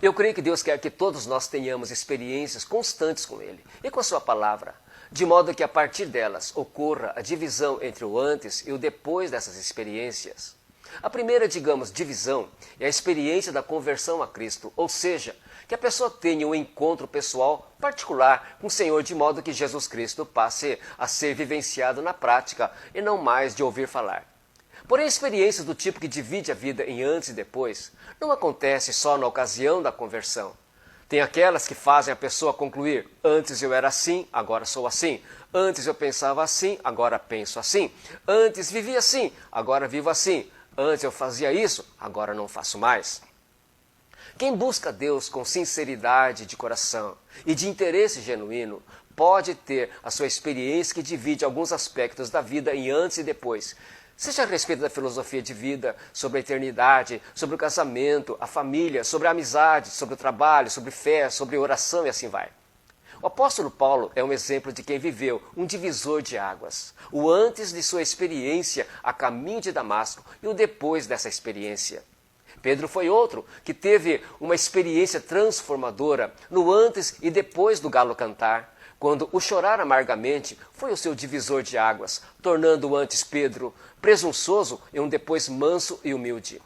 Eu creio que Deus quer que todos nós tenhamos experiências constantes com Ele e com a Sua palavra, de modo que a partir delas ocorra a divisão entre o antes e o depois dessas experiências. A primeira, digamos, divisão é a experiência da conversão a Cristo, ou seja, que a pessoa tenha um encontro pessoal particular com o Senhor, de modo que Jesus Cristo passe a ser vivenciado na prática e não mais de ouvir falar. Porém, experiências do tipo que divide a vida em antes e depois não acontece só na ocasião da conversão. Tem aquelas que fazem a pessoa concluir: antes eu era assim, agora sou assim. Antes eu pensava assim, agora penso assim. Antes vivia assim, agora vivo assim. Antes eu fazia isso, agora não faço mais. Quem busca Deus com sinceridade de coração e de interesse genuíno pode ter a sua experiência que divide alguns aspectos da vida em antes e depois, seja a respeito da filosofia de vida, sobre a eternidade, sobre o casamento, a família, sobre a amizade, sobre o trabalho, sobre fé, sobre oração e assim vai. O apóstolo Paulo é um exemplo de quem viveu um divisor de águas, o antes de sua experiência a caminho de Damasco e o depois dessa experiência. Pedro foi outro que teve uma experiência transformadora no antes e depois do galo cantar, quando o chorar amargamente foi o seu divisor de águas, tornando o antes Pedro presunçoso e um depois manso e humilde.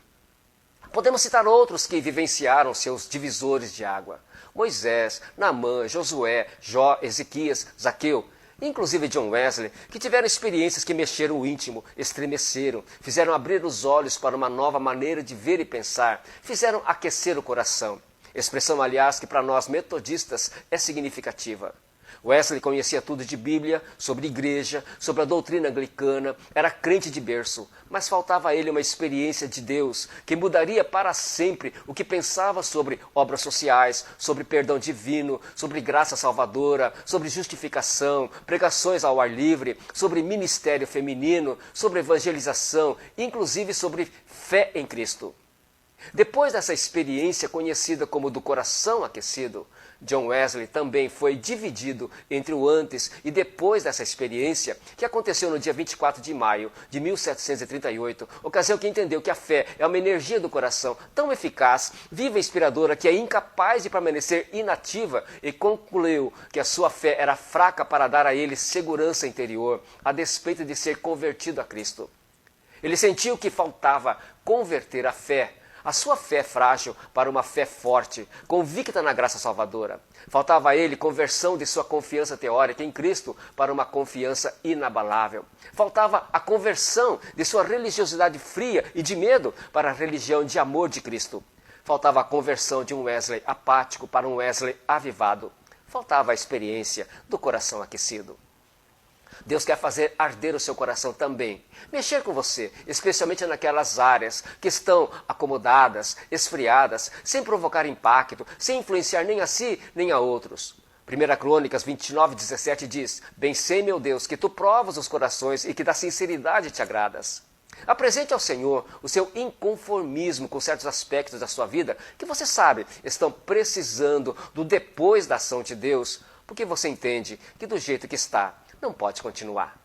Podemos citar outros que vivenciaram seus divisores de água: Moisés, Naamã, Josué, Jó, Ezequias, Zaqueu, inclusive John Wesley, que tiveram experiências que mexeram o íntimo, estremeceram, fizeram abrir os olhos para uma nova maneira de ver e pensar, fizeram aquecer o coração. Expressão, aliás, que para nós metodistas é significativa. Wesley conhecia tudo de Bíblia, sobre igreja, sobre a doutrina anglicana, era crente de berço, mas faltava a ele uma experiência de Deus que mudaria para sempre o que pensava sobre obras sociais, sobre perdão divino, sobre graça salvadora, sobre justificação, pregações ao ar livre, sobre ministério feminino, sobre evangelização, inclusive sobre fé em Cristo. Depois dessa experiência conhecida como do coração aquecido, John Wesley também foi dividido entre o antes e depois dessa experiência, que aconteceu no dia 24 de maio de 1738, ocasião que entendeu que a fé é uma energia do coração tão eficaz, viva e inspiradora, que é incapaz de permanecer inativa, e concluiu que a sua fé era fraca para dar a ele segurança interior, a despeito de ser convertido a Cristo. Ele sentiu que faltava converter a sua fé frágil para uma fé forte, convicta na graça salvadora. Faltava a ele conversão de sua confiança teórica em Cristo para uma confiança inabalável. Faltava a conversão de sua religiosidade fria e de medo para a religião de amor de Cristo. Faltava a conversão de um Wesley apático para um Wesley avivado. Faltava a experiência do coração aquecido. Deus quer fazer arder o seu coração também, mexer com você, especialmente naquelas áreas que estão acomodadas, esfriadas, sem provocar impacto, sem influenciar nem a si nem a outros. 1 Crônicas 29:17 diz: Bem sei, meu Deus, que tu provas os corações e que da sinceridade te agradas. Apresente ao Senhor o seu inconformismo com certos aspectos da sua vida que você sabe estão precisando do depois da ação de Deus, porque você entende que do jeito que está, não pode continuar.